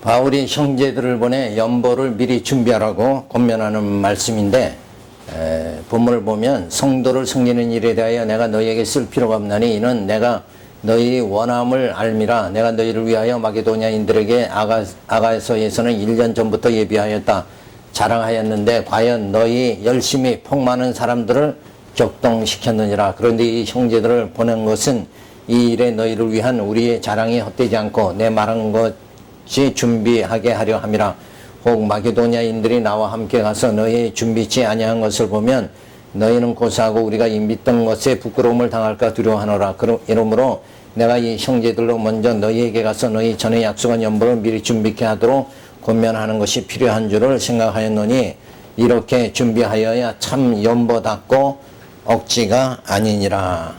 바울이 형제들을 보내 연보를 미리 준비하라고 권면하는 말씀인데, 본문을 보면 성도를 섬기는 일에 대하여 내가 너희에게 쓸 필요가 없나니 이는 내가 너희 원함을 알미라. 내가 너희를 위하여 마게도냐인들에게 아가서에서는 1년 전부터 예비하였다 자랑하였는데 과연 너희 열심히 복 많은 사람들을 격동시켰느니라. 그런데 이 형제들을 보낸 것은 이 일에 너희를 위한 우리의 자랑이 헛되지 않고 내 말한 것이 준비하게 하려 함이라. 혹 마게도냐인들이 나와 함께 가서 너희 준비치 아니한 것을 보면 너희는 고사하고 우리가 이 믿던 것에 부끄러움을 당할까 두려워하노라. 이러므로 내가 이 형제들로 먼저 너희에게 가서 너희 전에 약속한 연보를 미리 준비케 하도록 권면하는 것이 필요한 줄을 생각하였노니 이렇게 준비하여야 참 연보답고 억지가 아니니라.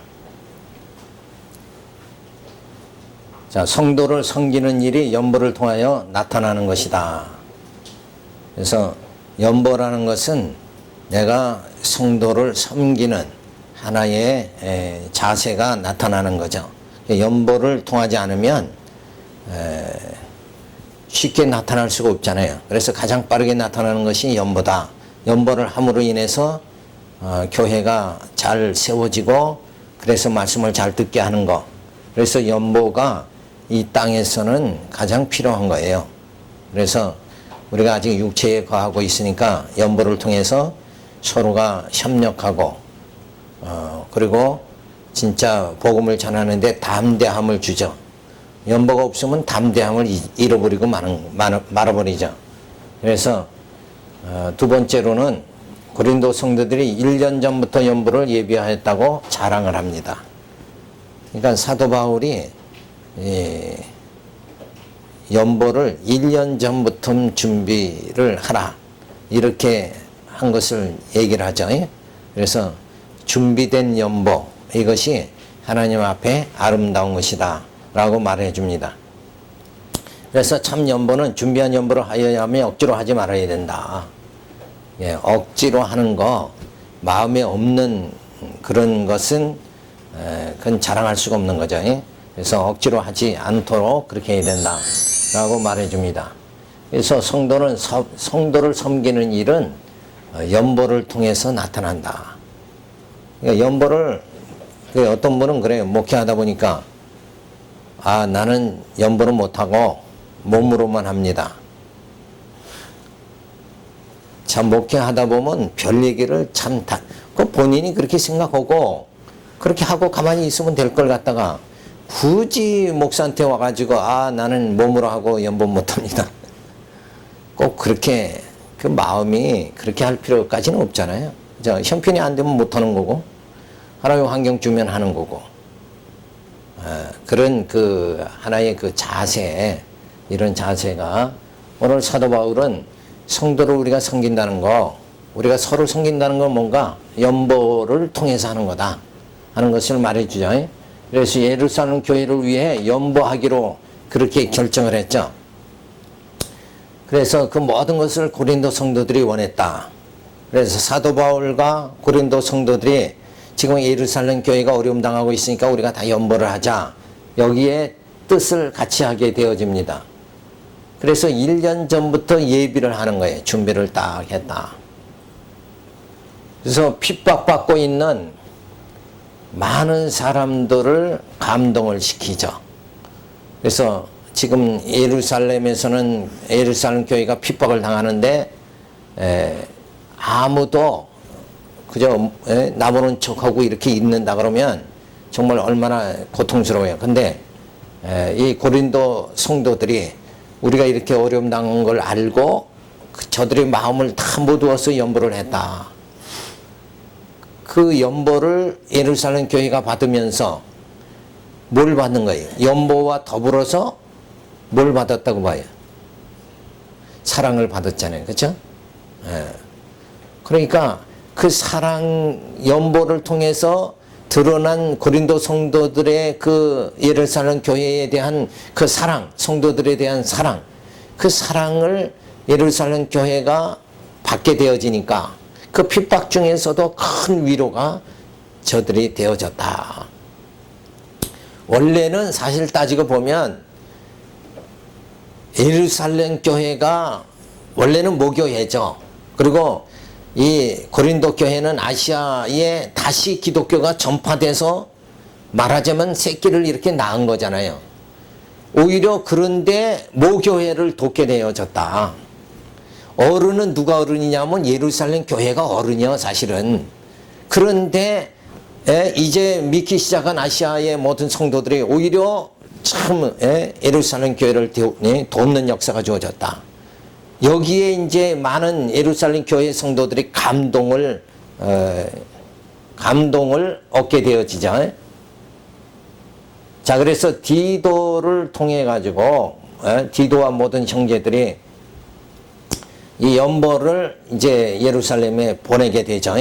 자, 성도를 섬기는 일이 연보를 통하여 나타나는 것이다. 그래서 연보라는 것은 내가 성도를 섬기는 하나의 자세가 나타나는 거죠. 연보를 통하지 않으면 쉽게 나타날 수가 없잖아요. 그래서 가장 빠르게 나타나는 것이 연보다. 연보를 함으로 인해서 교회가 잘 세워지고 그래서 말씀을 잘 듣게 하는 것. 그래서 연보가 이 땅에서는 가장 필요한 거예요. 그래서 우리가 아직 육체에 거하고 있으니까 연보를 통해서 서로가 협력하고 그리고 진짜 복음을 전하는데 담대함을 주죠. 연보가 없으면 담대함을 잃어버리고 말아버리죠. 그래서 두 번째로는 고린도 성도들이 1년 전부터 연보를 예비하였다고 자랑을 합니다. 그러니까 사도 바울이 연보를 1년 전부터 준비를 하라 이렇게 한 것을 얘기를 하죠. 그래서 준비된 연보, 이것이 하나님 앞에 아름다운 것이다 라고 말해 줍니다. 그래서 참 연보는 준비한 연보를 하여야 하며 억지로 하지 말아야 된다. 억지로 하는 거, 마음에 없는 그런 것은 그건 자랑할 수가 없는 거죠. 그래서 억지로 하지 않도록 그렇게 해야 된다 라고 말해 줍니다. 그래서 성도를 섬기는 일은 연보를 통해서 나타난다. 그러니까 연보를 어떤 분은 그래요. 목회하다 보니까 나는 연보를 못하고 몸으로만 합니다. 참 목회하다 보면 별 얘기를 그 본인이 그렇게 생각하고 그렇게 하고 가만히 있으면 될 걸 갖다가 굳이 목사한테 와가지고 나는 몸으로 하고 연보 못합니다. 꼭 그렇게 그 마음이 그렇게 할 필요까지는 없잖아요. 형편이 안 되면 못하는 거고 하나의 환경 주면 하는 거고 그런 그 하나의 그 자세, 이런 자세가 오늘 사도 바울은 성도를 우리가 섬긴다는 거, 우리가 서로 섬긴다는 건 뭔가 연보를 통해서 하는 거다 하는 것을 말해주죠. 그래서 예루살렘 교회를 위해 연보하기로 그렇게 결정을 했죠. 그래서 그 모든 것을 고린도 성도들이 원했다. 그래서 사도 바울과 고린도 성도들이 지금 예루살렘 교회가 어려움 당하고 있으니까 우리가 다 연보를 하자. 여기에 뜻을 같이 하게 되어집니다. 그래서 1년 전부터 예비를 하는 거예요. 준비를 딱 했다. 그래서 핍박받고 있는 많은 사람들을 감동을 시키죠. 그래서 지금 예루살렘에서는 예루살렘 교회가 핍박을 당하는데 아무도 그저 나보는 척하고 이렇게 있는다 그러면 정말 얼마나 고통스러워요. 근데 이 고린도 성도들이 우리가 이렇게 어려움 당한 걸 알고 저들의 마음을 다 모두어서 연보를 했다. 그 연보를 예루살렘 교회가 받으면서 뭘 받는 거예요? 연보와 더불어서 뭘 받았다고 봐요? 사랑을 받았잖아요. 그렇죠? 그러니까 그 사랑, 연보를 통해서 드러난 고린도 성도들의 그 예루살렘 교회에 대한 그 사랑, 성도들에 대한 사랑, 그 사랑을 예루살렘 교회가 받게 되어지니까 그 핍박 중에서도 큰 위로가 저들이 되어졌다. 원래는 사실 따지고 보면 예루살렘 교회가 원래는 모교회죠. 그리고 이 고린도 교회는 아시아에 다시 기독교가 전파돼서 말하자면 새끼를 이렇게 낳은 거잖아요. 오히려 그런데 모교회를 돕게 되어졌다. 어른은 누가 어른이냐면 예루살렘 교회가 어른이요, 사실은. 그런데 이제 믿기 시작한 아시아의 모든 성도들이 오히려 참 예루살렘 교회를 돕는 역사가 주어졌다. 여기에 이제 많은 예루살렘 교회 성도들이 감동을 얻게 되어지죠. 자, 그래서 디도를 통해 가지고 디도와 모든 형제들이 이 연보를 이제 예루살렘에 보내게 되죠.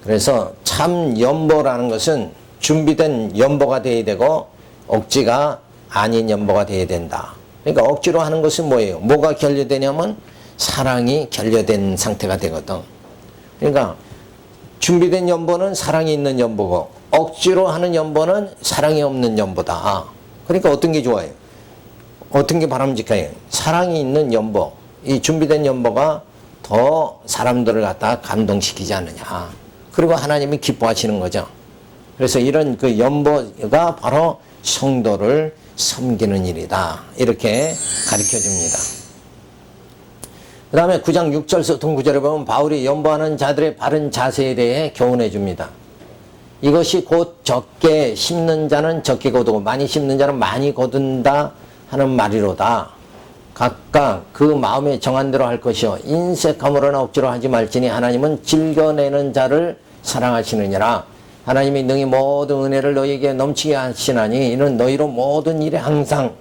그래서 참 연보라는 것은 준비된 연보가 되어야 되고 억지가 아닌 연보가 되어야 된다. 그러니까 억지로 하는 것은 뭐예요? 뭐가 결여되냐면 사랑이 결여된 상태가 되거든. 그러니까 준비된 연보는 사랑이 있는 연보고 억지로 하는 연보는 사랑이 없는 연보다. 그러니까 어떤 게 좋아요? 어떤 게 바람직해요? 사랑이 있는 연보, 이 준비된 연보가 더 사람들을 갖다 감동시키지 않느냐. 그리고 하나님이 기뻐하시는 거죠. 그래서 이런 그 연보가 바로 성도를 섬기는 일이다. 이렇게 가르쳐 줍니다. 그 다음에 9장 6절서 동구절에 보면 바울이 연보하는 자들의 바른 자세에 대해 교훈해 줍니다. 이것이 곧 적게 심는 자는 적게 거두고 많이 심는 자는 많이 거둔다 하는 말이로다. 각각 그 마음에 정한 대로 할 것이요 인색함으로나 억지로 하지 말지니 하나님은 즐겨내는 자를 사랑하시느니라. 하나님이 능히 모든 은혜를 너희에게 넘치게 하시나니 이는 너희로 모든 일에 항상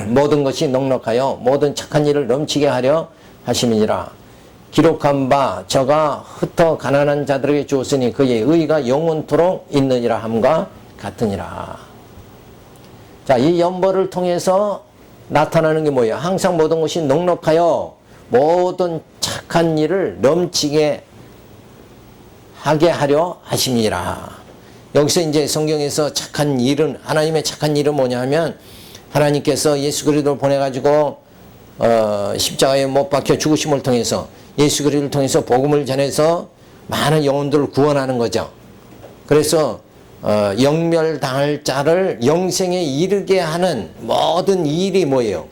모든 것이 넉넉하여 모든 착한 일을 넘치게 하려 하심이니라. 기록한 바 저가 흩어 가난한 자들에게 주었으니 그의 의가 영원토록 있느니라 함과 같으니라. 자, 이 연보를 통해서 나타나는 게 뭐예요? 항상 모든 것이 넉넉하여 모든 착한 일을 넘치게 하게 하려 하심이라. 여기서 이제 성경에서 착한 일은, 하나님의 착한 일은 뭐냐 하면 하나님께서 예수 그리스도를 보내가지고 십자가에 못 박혀 죽으심을 통해서 예수 그리스도를 통해서 복음을 전해서 많은 영혼들을 구원하는 거죠. 그래서 영멸당할 자를 영생에 이르게 하는 모든 일이 뭐예요?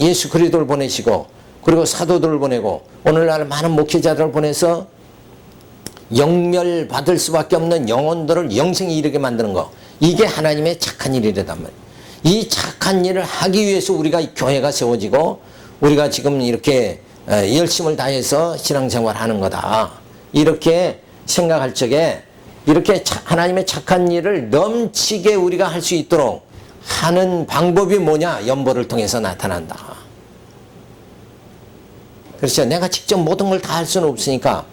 예수 그리스도를 보내시고 그리고 사도들을 보내고 오늘날 많은 목회자들을 보내서 영멸받을 수밖에 없는 영혼들을 영생에 이르게 만드는 거. 이게 하나님의 착한 일이란 말이에요. 이 착한 일을 하기 위해서 우리가 교회가 세워지고 우리가 지금 이렇게 열심을 다해서 신앙생활 하는 거다. 이렇게 생각할 적에 이렇게 하나님의 착한 일을 넘치게 우리가 할 수 있도록 하는 방법이 뭐냐? 연보를 통해서 나타난다. 그렇죠. 내가 직접 모든 걸 다 할 수는 없으니까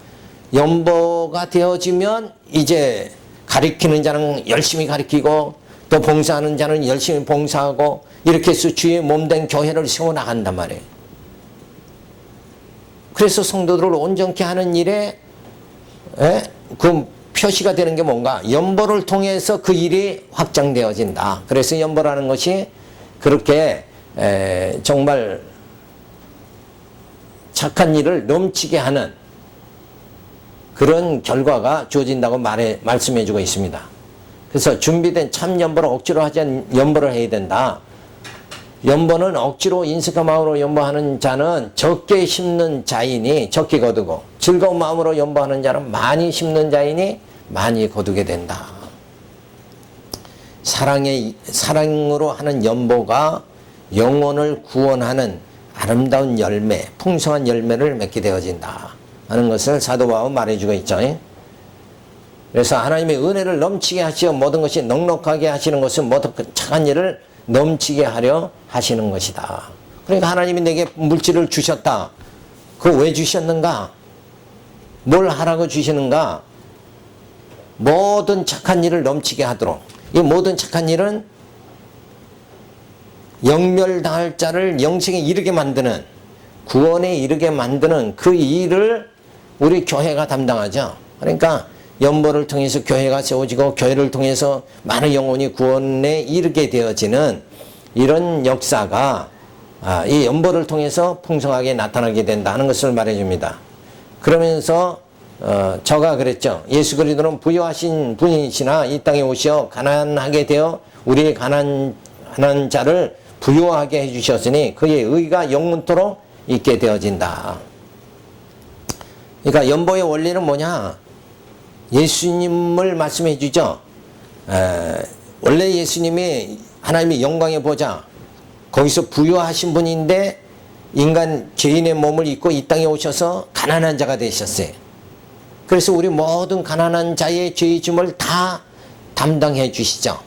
연보가 되어지면 이제 가르치는 자는 열심히 가르치고 또 봉사하는 자는 열심히 봉사하고 이렇게 해서 주의 몸된 교회를 세워나간단 말이에요. 그래서 성도들을 온전케 하는 일에 그 표시가 되는 게 뭔가? 연보를 통해서 그 일이 확장되어진다. 그래서 연보라는 것이 그렇게 정말 착한 일을 넘치게 하는 그런 결과가 주어진다고 말씀해주고 있습니다. 그래서 준비된 참 연보를 억지로 하지 않은 연보를 해야 된다. 연보는 억지로 인색한 마음으로 연보하는 자는 적게 심는 자이니 적게 거두고 즐거운 마음으로 연보하는 자는 많이 심는 자이니 많이 거두게 된다. 사랑으로 하는 연보가 영혼을 구원하는 아름다운 열매, 풍성한 열매를 맺게 되어진다 하는 것을 사도 바울은 말해주고 있죠. 그래서 하나님의 은혜를 넘치게 하시어 모든 것이 넉넉하게 하시는 것은 모든 착한 일을 넘치게 하려 하시는 것이다. 그러니까 하나님이 내게 물질을 주셨다. 그거 왜 주셨는가? 뭘 하라고 주시는가? 모든 착한 일을 넘치게 하도록. 이 모든 착한 일은 영멸당할 자를 영생에 이르게 만드는, 구원에 이르게 만드는 그 일을 우리 교회가 담당하죠. 그러니까 연보를 통해서 교회가 세워지고 교회를 통해서 많은 영혼이 구원에 이르게 되어지는 이런 역사가 이 연보를 통해서 풍성하게 나타나게 된다 하는 것을 말해줍니다. 그러면서 저가 그랬죠. 예수 그리스도는 부유하신 분이시나 이 땅에 오시어 가난하게 되어 우리의 가난한 자를 부유하게 해주셨으니 그의 의가 영원토록 있게 되어진다. 그러니까 연보의 원리는 뭐냐? 예수님을 말씀해 주죠. 원래 예수님이 하나님의 영광의 보좌, 거기서 부유하신 분인데 인간 죄인의 몸을 입고 이 땅에 오셔서 가난한 자가 되셨어요. 그래서 우리 모든 가난한 자의 죄의 짐을 다 담당해 주시죠.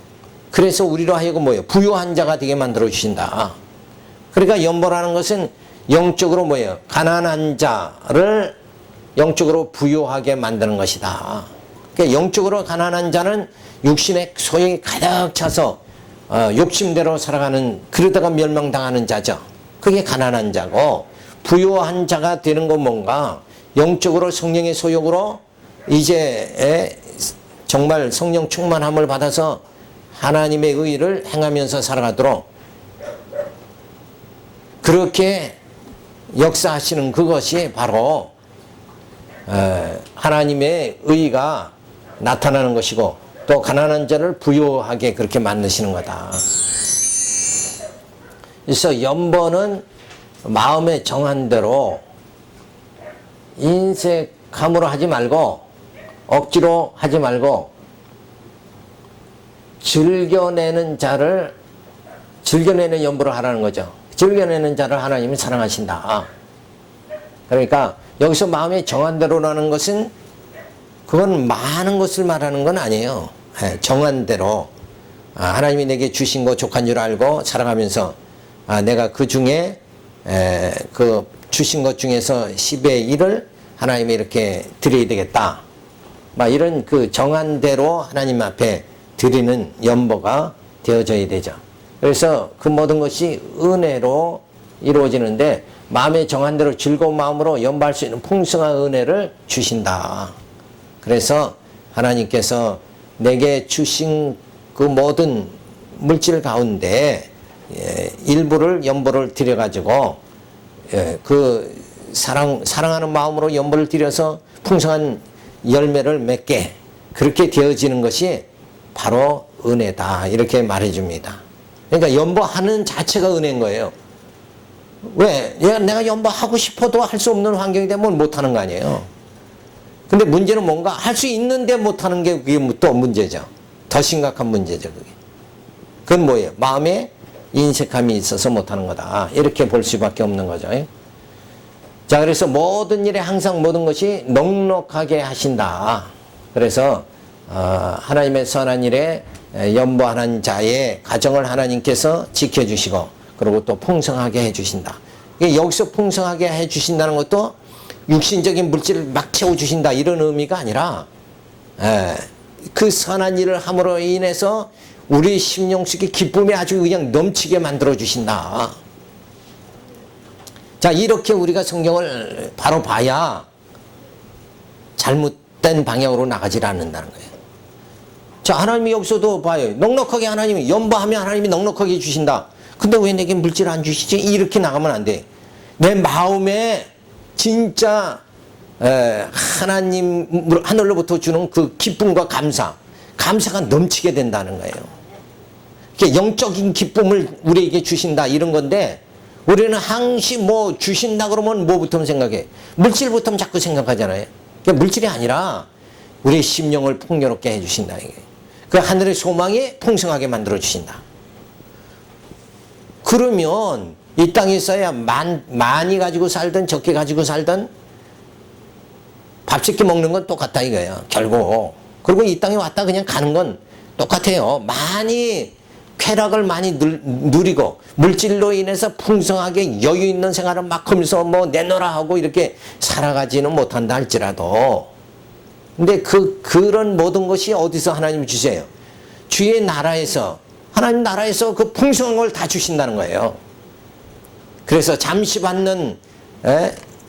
그래서 우리로 하여금 뭐예요? 부유한 자가 되게 만들어 주신다. 그러니까 연보라는 것은 영적으로 뭐예요? 가난한 자를 영적으로 부유하게 만드는 것이다. 그러니까 영적으로 가난한 자는 육신의 소용이 가득 차서 욕심대로 살아가는, 그러다가 멸망당하는 자죠. 그게 가난한 자고, 부유한 자가 되는 건 뭔가 영적으로 성령의 소욕으로 이제 정말 성령 충만함을 받아서 하나님의 의를 행하면서 살아가도록 그렇게 역사하시는 그것이 바로 하나님의 의가 나타나는 것이고, 또 가난한 자를 부유하게 그렇게 만드시는 거다. 그래서 연보는 마음에 정한 대로 인색함으로 하지 말고, 억지로 하지 말고, 즐겨내는 연보를 하라는 거죠. 즐겨내는 자를 하나님이 사랑하신다. 그러니까 여기서 마음에 정한 대로라는 것은 그건 많은 것을 말하는 건 아니에요. 정한 대로 하나님이 내게 주신 거 족한 줄 알고 살아가면서 내가 그 중에 그 주신 것 중에서 10의 1을 하나님이 이렇게 드려야 되겠다. 막 이런 그 정한 대로 하나님 앞에 드리는 연보가 되어져야 되죠. 그래서 그 모든 것이 은혜로 이루어지는데, 마음에 정한 대로 즐거운 마음으로 연보할 수 있는 풍성한 은혜를 주신다. 그래서 하나님께서 내게 주신 그 모든 물질 가운데 일부를 연보를 드려가지고 그 사랑하는 마음으로 연보를 드려서 풍성한 열매를 맺게 그렇게 되어지는 것이 바로 은혜다. 이렇게 말해줍니다. 그러니까 연보하는 자체가 은혜인 거예요. 왜? 내가 연보하고 싶어도 할 수 없는 환경이 되면 못하는 거 아니에요. 근데 문제는 뭔가 할 수 있는데 못하는 게 그게 또 문제죠. 더 심각한 문제죠. 그건 뭐예요? 마음에 인색함이 있어서 못하는 거다. 이렇게 볼 수밖에 없는 거죠. 자, 그래서 모든 일에 항상 모든 것이 넉넉하게 하신다. 그래서 하나님의 선한 일에 연보하는 자의 가정을 하나님께서 지켜주시고, 그리고 또 풍성하게 해주신다. 여기서 풍성하게 해주신다는 것도 육신적인 물질을 막 채워주신다 이런 의미가 아니라 그 선한 일을 함으로 인해서 우리 심령 속에 기쁨이 아주 그냥 넘치게 만들어 주신다. 자, 이렇게 우리가 성경을 바로 봐야 잘못된 방향으로 나가지 않는다는 거예요. 자, 하나님이 여기서도 봐요. 넉넉하게 하나님이 연보하면 하나님이 넉넉하게 주신다. 근데 왜 내게 물질 안 주시지? 이렇게 나가면 안 돼. 내 마음에 진짜 하나님 하늘로부터 주는 그 기쁨과 감사가 넘치게 된다는 거예요. 영적인 기쁨을 우리에게 주신다 이런 건데, 우리는 항상 뭐 주신다 그러면 뭐부터 생각해? 물질부터 자꾸 생각하잖아요. 물질이 아니라 우리의 심령을 풍요롭게 해주신다. 그 하늘의 소망이 풍성하게 만들어 주신다. 그러면 이 땅에서야 많이 가지고 살든 적게 가지고 살든 밥짓기 먹는 건 똑같다 이거예요. 결국. 그리고 이 땅에 왔다 그냥 가는 건 똑같아요. 많이 쾌락을 많이 누리고 물질로 인해서 풍성하게 여유 있는 생활을 막 하면서 뭐 내놓으라 하고 이렇게 살아가지는 못한다 할지라도, 근데 그런 모든 것이 어디서 하나님이 주세요? 주의 나라에서, 하나님 나라에서 그 풍성한 걸 다 주신다는 거예요. 그래서 잠시 받는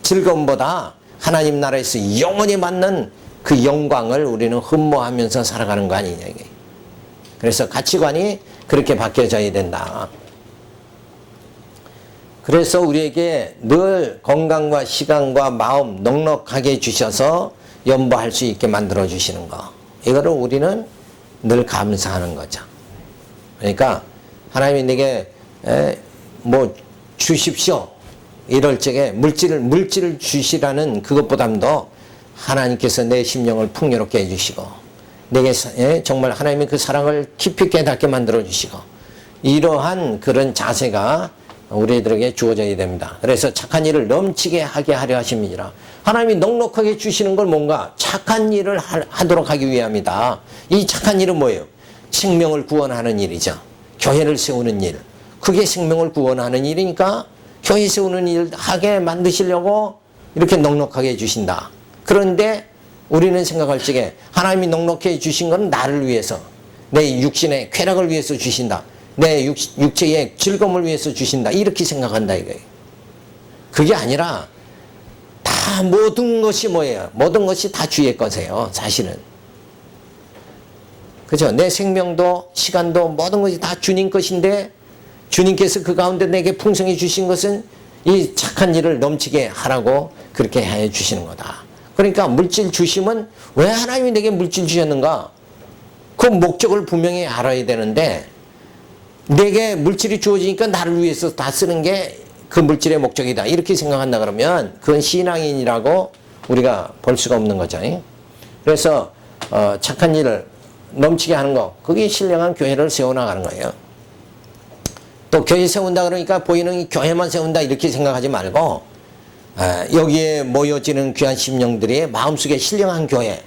즐거움보다 하나님 나라에서 영원히 받는 그 영광을 우리는 흠모하면서 살아가는 거 아니냐 이게. 그래서 가치관이 그렇게 바뀌어져야 된다. 그래서 우리에게 늘 건강과 시간과 마음 넉넉하게 주셔서 연보할 수 있게 만들어 주시는 거. 이거를 우리는 늘 감사하는 거죠. 그러니까 하나님이 내게 뭐 주십시오. 이럴 적에 물질을 주시라는 그것보담도 하나님께서 내 심령을 풍요롭게 해주시고 내게 정말 하나님의 그 사랑을 깊이 깨닫게 만들어 주시고 이러한 그런 자세가 우리들에게 주어져야 됩니다. 그래서 착한 일을 넘치게 하게 하려 하십니다. 하나님이 넉넉하게 주시는 걸 뭔가 착한 일을 하도록 하기 위함이다. 이 착한 일은 뭐예요? 생명을 구원하는 일이죠. 교회를 세우는 일. 그게 생명을 구원하는 일이니까 교회 세우는 일 하게 만드시려고 이렇게 넉넉하게 해주신다. 그런데 우리는 생각할 적에 하나님이 넉넉해 주신 건 나를 위해서 내 육신의 쾌락을 위해서 주신다. 내 육체의 즐거움을 위해서 주신다. 이렇게 생각한다 이거예요. 그게 아니라 다 모든 것이 뭐예요? 모든 것이 다 주의 것이에요. 사실은. 그죠? 내 생명도 시간도 모든 것이 다 주님 것인데 주님께서 그 가운데 내게 풍성히 주신 것은 이 착한 일을 넘치게 하라고 그렇게 해 주시는 거다. 그러니까 물질 주심은 왜 하나님이 내게 물질 주셨는가? 그 목적을 분명히 알아야 되는데 내게 물질이 주어지니까 나를 위해서 다 쓰는 게 그 물질의 목적이다. 이렇게 생각한다 그러면 그건 신앙인이라고 우리가 볼 수가 없는 거죠. 그래서 착한 일을 넘치게 하는 거, 그게 신령한 교회를 세워나가는 거예요. 또 교회 세운다 그러니까 보이는 이 교회만 세운다 이렇게 생각하지 말고 여기에 모여지는 귀한 심령들이 마음속에 신령한 교회,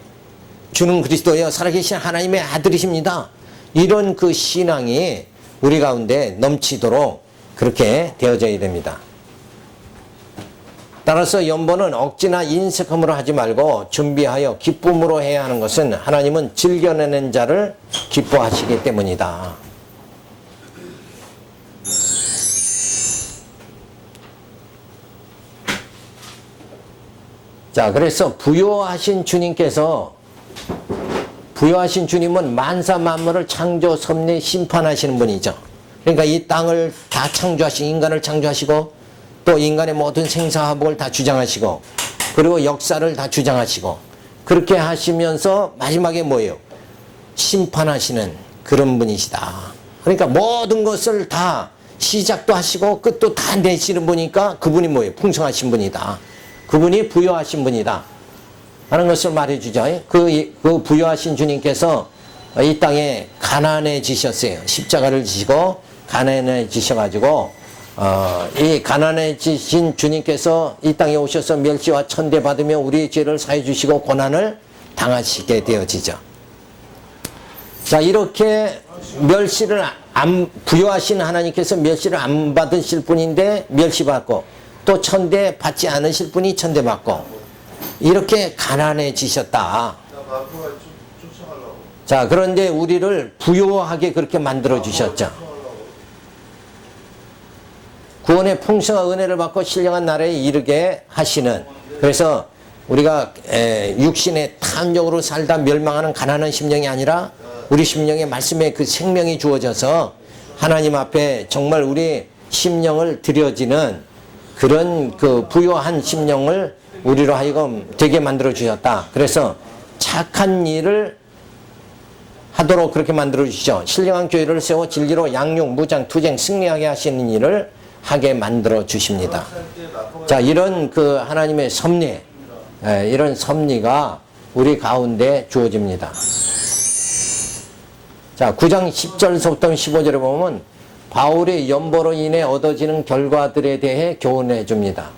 주는 그리스도여 살아계신 하나님의 아들이십니다. 이런 그 신앙이 우리 가운데 넘치도록 그렇게 되어져야 됩니다. 따라서 연보는 억지나 인색함으로 하지 말고 준비하여 기쁨으로 해야 하는 것은 하나님은 즐겨내는 자를 기뻐하시기 때문이다. 자, 그래서 부요하신 주님은 만사 만물을 창조, 섭리, 심판하시는 분이죠. 그러니까 이 땅을 다 창조하시고 인간을 창조하시고 또 인간의 모든 생사화복을 다 주장하시고 그리고 역사를 다 주장하시고 그렇게 하시면서 마지막에 뭐예요? 심판하시는 그런 분이시다. 그러니까 모든 것을 다 시작도 하시고 끝도 다 내시는 분이니까 그분이 뭐예요? 풍성하신 분이다. 그분이 부요하신 분이다 하는 것을 말해주죠. 그 부요하신 주님께서 이 땅에 가난해지셨어요. 십자가를 지시고 가난해지셔가지고 이 가난해지신 주님께서 이 땅에 오셔서 멸시와 천대받으며 우리의 죄를 사해주시고 고난을 당하시게 되어지죠. 자, 이렇게 부요하신 하나님께서 멸시를 안 받으실 분인데 멸시받고 또 천대 받지 않으실 분이 천대받고 이렇게 가난해지셨다. 자, 그런데 우리를 부요하게 그렇게 만들어 주셨죠. 구원의 풍성한 은혜를 받고 신령한 나라에 이르게 하시는, 그래서 우리가 육신의 탐욕으로 살다 멸망하는 가난한 심령이 아니라 우리 심령에 말씀의 그 생명이 주어져서 하나님 앞에 정말 우리 심령을 드려지는 그런 그 부요한 심령을 우리로 하여금 되게 만들어 주셨다. 그래서 착한 일을 하도록 그렇게 만들어 주시죠. 신령한 교회를 세워 진리로 양육, 무장, 투쟁, 승리하게 하시는 일을 하게 만들어 주십니다. 자, 이런 그 하나님의 섭리, 이런 섭리가 우리 가운데 주어집니다. 자, 9장 10절서부터 15절에 보면 바울의 연보로 인해 얻어지는 결과들에 대해 교훈해 줍니다.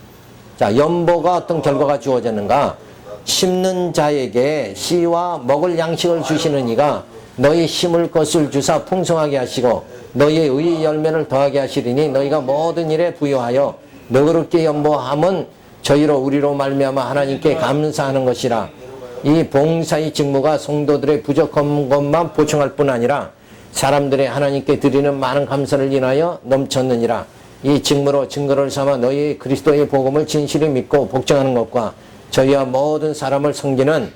자, 연보가 어떤 결과가 주어졌는가? 심는 자에게 씨와 먹을 양식을 주시는 이가 너희 심을 것을 주사 풍성하게 하시고 너희의 의의 열매를 더하게 하시리니 너희가 모든 일에 부여하여 너그럽게 연보함은 저희로 우리로 말미암아 하나님께 감사하는 것이라. 이 봉사의 직무가 성도들의 부족한 것만 보충할 뿐 아니라 사람들의 하나님께 드리는 많은 감사를 인하여 넘쳤느니라. 이 직무로 증거를 삼아 너희 그리스도의 복음을 진실히 믿고 복종하는 것과 저희와 모든 사람을 섬기는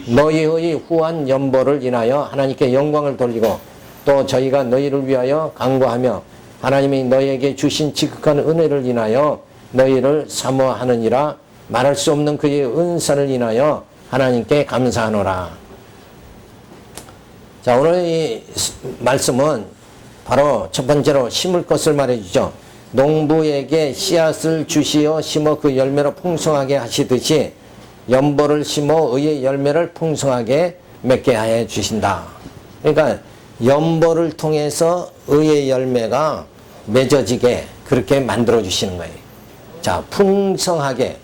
너희의 후한 연보를 인하여 하나님께 영광을 돌리고 또 저희가 너희를 위하여 간구하며 하나님이 너희에게 주신 지극한 은혜를 인하여 너희를 사모하느니라. 말할 수 없는 그의 은사를 인하여 하나님께 감사하노라. 자, 오늘 이 말씀은 바로 첫 번째로 심을 것을 말해주죠. 농부에게 씨앗을 주시어 심어 그 열매로 풍성하게 하시듯이 연보를 심어 의의 열매를 풍성하게 맺게 하여 주신다. 그러니까 연보를 통해서 의의 열매가 맺어지게 그렇게 만들어 주시는 거예요. 자, 풍성하게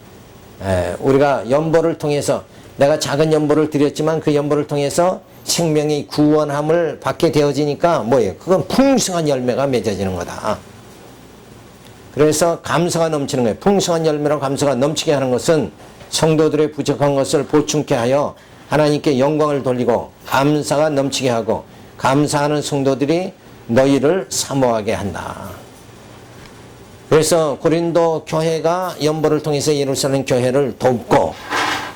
우리가 연보를 통해서 내가 작은 연보를 드렸지만 그 연보를 통해서 생명이 구원함을 받게 되어지니까 뭐예요? 그건 풍성한 열매가 맺어지는 거다. 그래서 감사가 넘치는 거예요. 풍성한 열매로 감사가 넘치게 하는 것은 성도들의 부족한 것을 보충케 하여 하나님께 영광을 돌리고 감사가 넘치게 하고 감사하는 성도들이 너희를 사모하게 한다. 그래서 고린도 교회가 연보를 통해서 예루살렘 교회를 돕고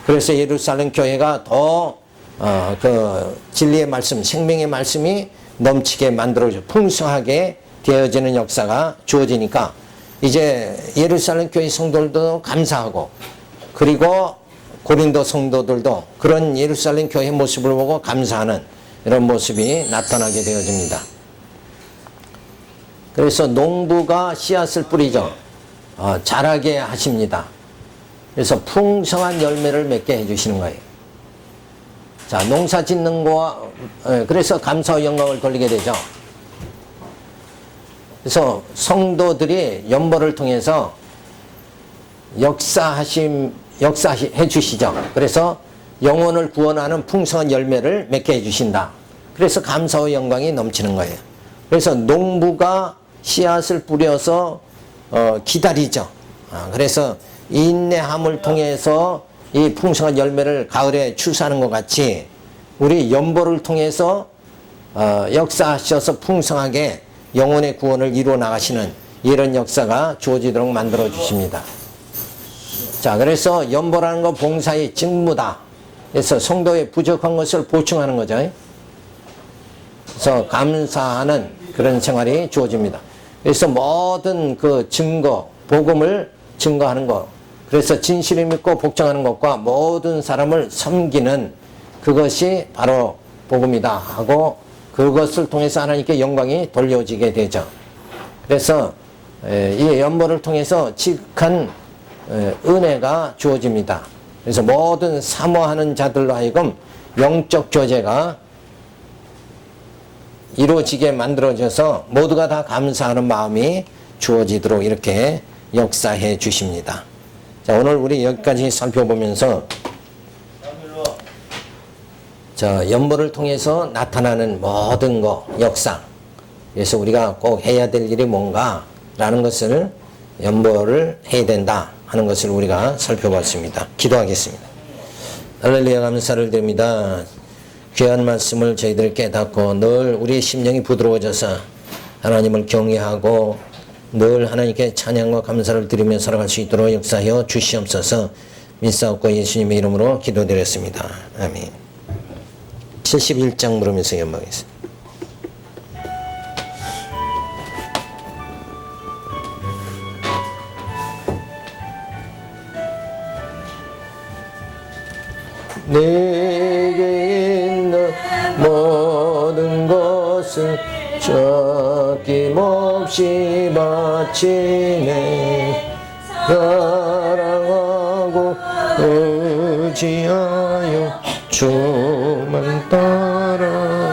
그래서 예루살렘 교회가 더 그 진리의 말씀, 생명의 말씀이 넘치게 만들어져 풍성하게 되어지는 역사가 주어지니까 이제 예루살렘 교회 성도들도 감사하고 그리고 고린도 성도들도 그런 예루살렘 교회 모습을 보고 감사하는 이런 모습이 나타나게 되어집니다. 그래서 농부가 씨앗을 뿌리죠. 자라게 하십니다. 그래서 풍성한 열매를 맺게 해주시는 거예요. 자, 농사 짓는 거와 그래서 감사와 영광을 돌리게 되죠. 그래서 성도들이 연보를 통해서 역사해 주시죠. 그래서 영혼을 구원하는 풍성한 열매를 맺게 해주신다. 그래서 감사와 영광이 넘치는 거예요. 그래서 농부가 씨앗을 뿌려서 기다리죠. 그래서 인내함을 통해서 이 풍성한 열매를 가을에 출산하는 것 같이 우리 연보를 통해서 역사하셔서 풍성하게 영혼의 구원을 이루어 나가시는 이런 역사가 주어지도록 만들어 주십니다. 자, 그래서 연보라는 거 봉사의 직무다. 그래서 성도의 부족한 것을 보충하는 거죠. 그래서 감사하는 그런 생활이 주어집니다. 그래서 모든 그 증거, 복음을 증거하는 것, 그래서 진실을 믿고 복종하는 것과 모든 사람을 섬기는 그것이 바로 복음이다 하고 그것을 통해서 하나님께 영광이 돌려지게 되죠. 그래서 이 연보를 통해서 지극한 은혜가 주어집니다. 그래서 모든 사모하는 자들로 하여금 영적 교제가 이루어지게 만들어져서 모두가 다 감사하는 마음이 주어지도록 이렇게 역사해 주십니다. 자, 오늘 우리 여기까지 살펴보면서 자, 연보를 통해서 나타나는 모든 것, 역사. 그래서 우리가 꼭 해야 될 일이 뭔가 라는 것을 연보를 해야 된다 하는 것을 우리가 살펴봤습니다. 기도하겠습니다. 할렐루야, 감사를 드립니다. 귀한 말씀을 저희들 깨닫고 늘 우리의 심령이 부드러워져서 하나님을 경외하고 늘 하나님께 찬양과 감사를 드리며 살아갈 수 있도록 역사하여 주시옵소서. 믿사옵고 예수님의 이름으로 기도드렸습니다. 아멘. 71장 부르면서 연방했습니다. 내게 있는 모든 것을 아낌없이 바치네. 사랑하고 의지하여 주만 따라